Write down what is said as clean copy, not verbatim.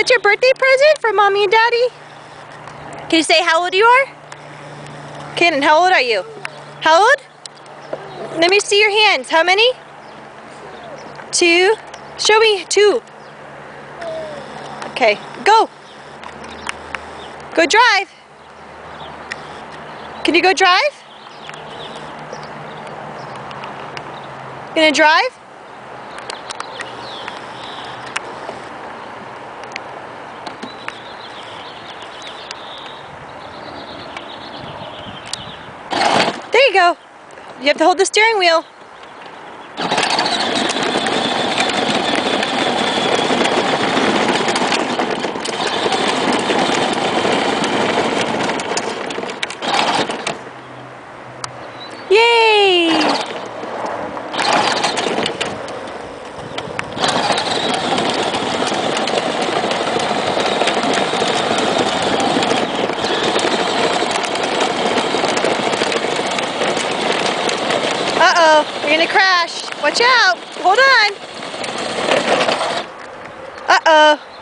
that your birthday present from Mommy and Daddy? Can you say how old you are? Cannon, how old are you? How old? Let me see your hands. How many? 2. Show me 2. Okay, go. Go drive. Can you go drive? Gonna drive? There you go. You have to hold the steering wheel. Yay! Uh-oh, you're gonna crash. Watch out. Hold on. Uh-oh.